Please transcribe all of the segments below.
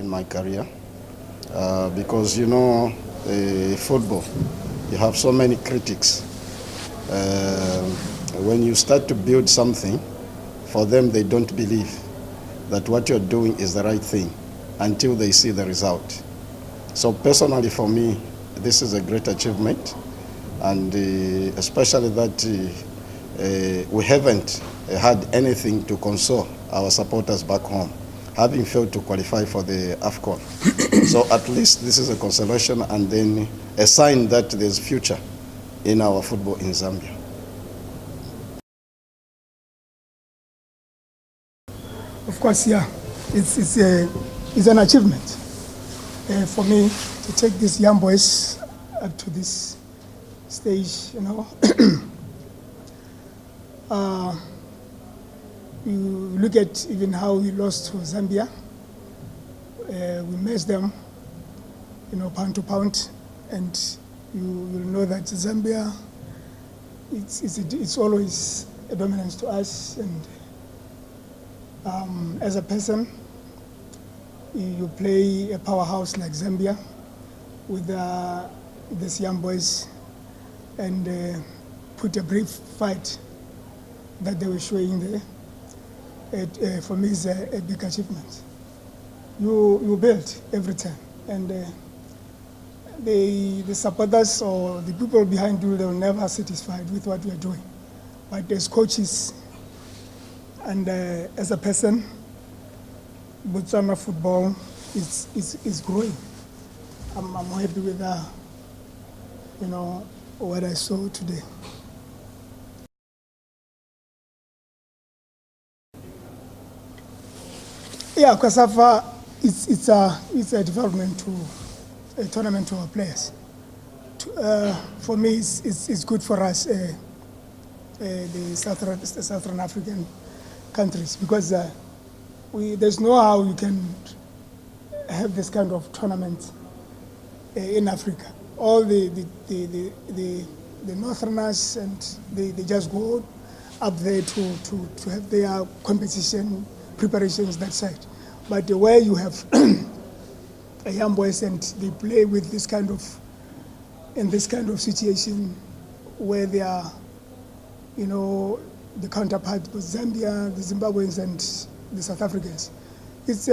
in my career because, football, you have so many critics. When you start to build something, for them they don't believe that what you're doing is the right thing until they see the result. So personally for me, this is a great achievement, and especially that we haven't had anything to console our supporters back home, having failed to qualify for the AFCON. So at least this is a consolation and then a sign that there's future in our football in Zambia. Of course, yeah, it's an achievement for me to take these young boys up to this stage, You look at even how we lost to Zambia. We matched them, pound to pound, and you'll know that Zambia, it's always a dominance to us. And as a person, you play a powerhouse like Zambia with these young boys and put a brave fight that they were showing there. For me, is a big achievement. You build every time, and the supporters or the people behind you, they will never satisfied with what we are doing. But as coaches and as a person, Botswana football is growing. I'm happy with what I saw today. Yeah, COSAFA, it's a development a tournament to our players. For me, it's good for us, the Southern African countries, because there's no how you can have this kind of tournament in Africa. All the Northerners, and they just go up there to have their competition preparations that side. But where you have young boys and they play with this kind of situation where they are, the counterpart with Zambia, the Zimbabweans, and the South Africans. It's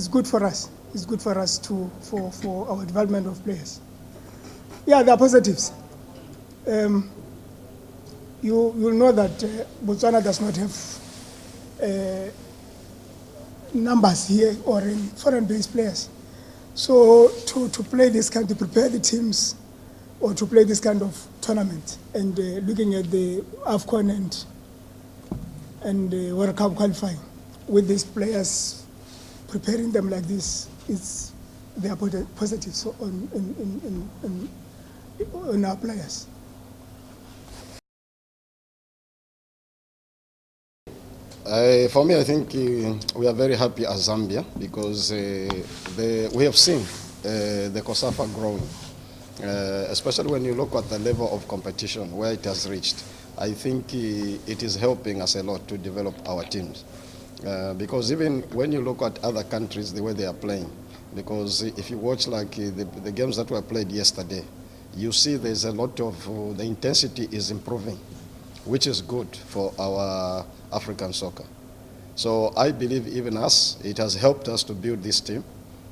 good for us. It's good for us for our development of players. Yeah, there are positives. You'll know that Botswana does not have numbers here or in foreign-based players. So to play this kind, to prepare the teams or to play this kind of tournament, and looking at the AFCON and the World Cup qualifying with these players, preparing them like this, they are positives on our players. For me, I think we are very happy as Zambia because we have seen the COSAFA growing, especially when you look at the level of competition where it has reached. I think it is helping us a lot to develop our teams because even when you look at other countries, the way they are playing, because if you watch like the games that were played yesterday, you see there's a lot of, the intensity is improving, which is good for our African soccer. So I believe even us, it has helped us to build this team,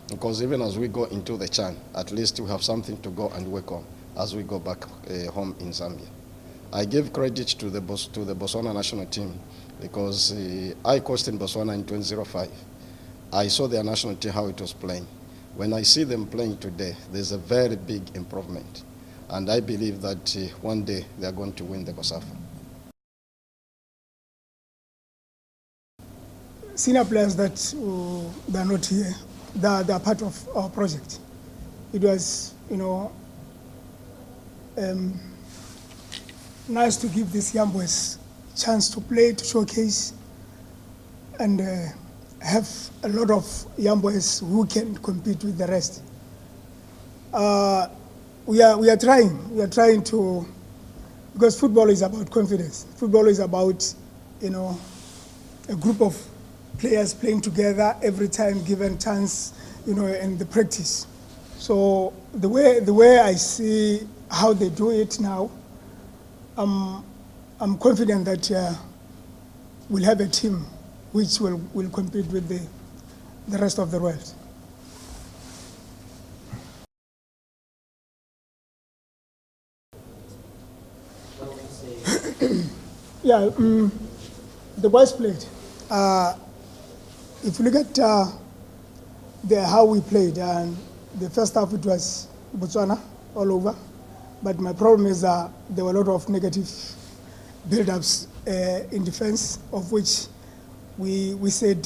because even as we go into the CHAN, at least we have something to go and work on as we go back home in Zambia. I give credit to the Botswana national team because I coached in Botswana in 2005. I saw their national team, how it was playing. When I see them playing today, there's a very big improvement. And I believe that one day they are going to win the COSAFA. Senior players that are not here, they are part of our project. It was, nice to give these young boys a chance to play, to showcase, and have a lot of young boys who can compete with the rest. We are trying to, because football is about confidence. Football is about, a group of players playing together every time given chance, in the practice. So the way I see how they do it now, I'm confident that we'll have a team which will compete with the rest of the world. Yeah, the boys played. If you look at how we played, and the first half it was Botswana all over, but my problem is there were a lot of negative build-ups in defense, of which we said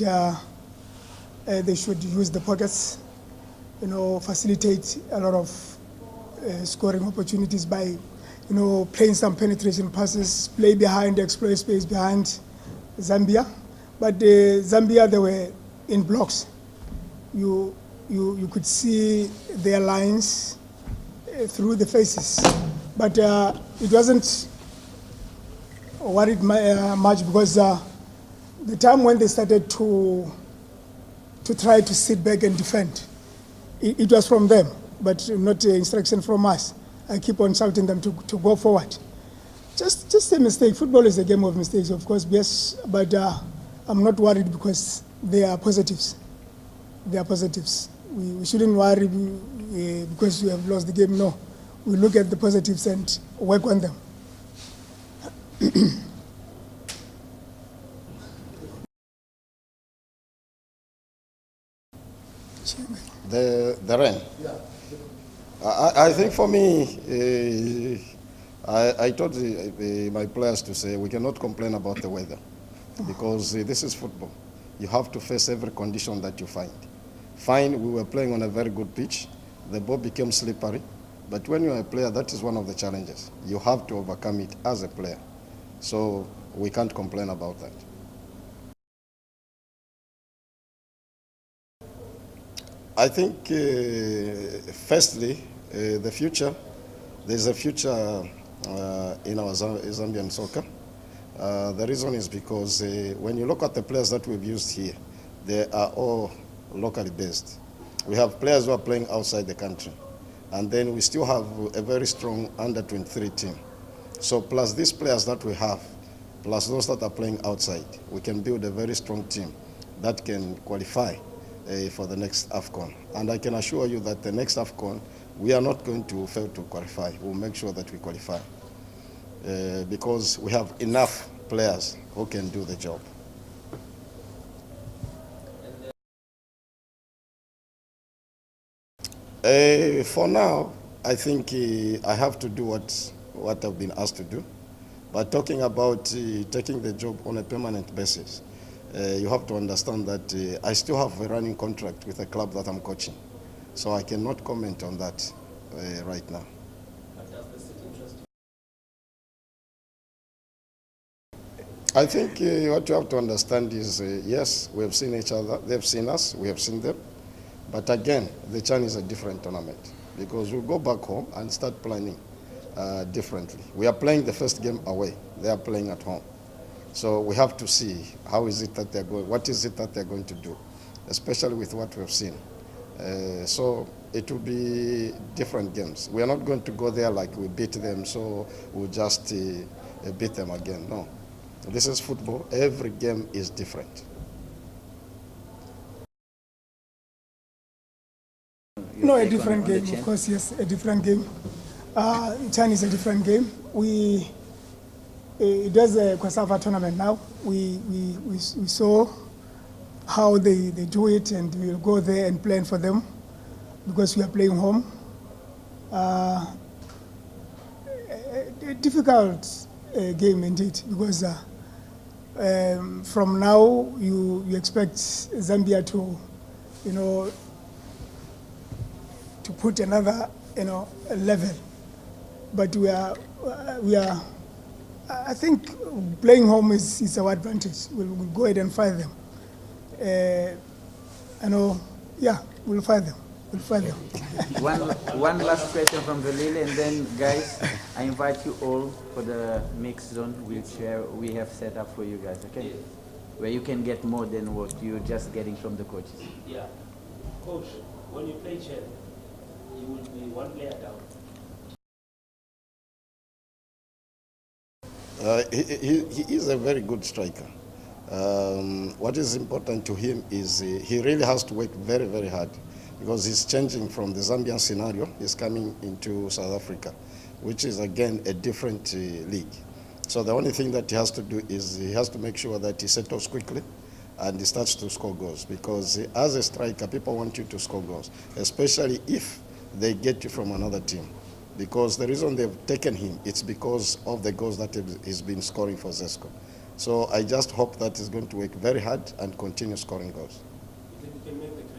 they should use the pockets, facilitate a lot of scoring opportunities by playing some penetration passes, play behind, exploit space behind Zambia. But Zambia, they were in blocks. You could see their lines through the faces. But it wasn't worried much because the time when they started to try to sit back and defend, it was from them, but not instruction from us. I keep on shouting them to go forward. Just a mistake. Football is a game of mistakes, of course, yes, but I'm not worried because they are positives. They are positives. We shouldn't worry because we have lost the game. No, we look at the positives and work on them. The rain. I think for me, I told my players to say we cannot complain about the weather because this is football. You have to face every condition that you find. Fine, we were playing on a very good pitch. The ball became slippery. But when you're a player, that is one of the challenges. You have to overcome it as a player. So we can't complain about that. I think, firstly, the future, there's a future in our Zambian soccer. The reason is because when you look at the players that we've used here, they are all locally based. We have players who are playing outside the country. And then we still have a very strong under-23 team. So plus these players that we have, plus those that are playing outside, we can build a very strong team that can qualify for the next AFCON. And I can assure you that the next AFCON, we are not going to fail to qualify. We'll make sure that we qualify because we have enough players who can do the job. For now, I think I have to do what I've been asked to do. But talking about taking the job on a permanent basis, you have to understand that I still have a running contract with a club that I'm coaching. So I cannot comment on that right now. I think what you have to understand is, yes, we have seen each other, they've seen us, we have seen them. But again, the CHAN is a different tournament because we'll go back home and start planning differently. We are playing the first game away. They are playing at home. So we have to see how is it that they're going, what is it that they're going to do, especially with what we've seen. So it will be different games. We are not going to go there like we beat them, so we'll just beat them again. No. This is football. Every game is different. No, a different game, of course, yes, a different game. CHAN is a different game. It does a COSAFA tournament now. We saw how they do it, and we'll go there and plan for them because we are playing home. A difficult game indeed because from now you expect Zambia to, to put another, level. But we are. I think playing home is our advantage. We'll go ahead and fight them. We'll fight them. We'll fight them. One last question from the Lily, and then guys, I invite you all for the mixed zone wheelchair we have set up for you guys. Okay. where you can get more than what you're just getting from the coaches? Yeah. Coach, when you play chess, you will be one player down. He is a very good striker. What is important to him is he really has to work very, very hard because he's changing from the Zambian scenario. He's coming into South Africa, which is again a different league. So the only thing that he has to do is he has to make sure that he settles quickly and he starts to score goals, because as a striker, people want you to score goals, especially if they get you from another team. Because the reason they've taken him, it's because of the goals that he's been scoring for Zesco. So I just hope that he's going to work very hard and continue scoring goals.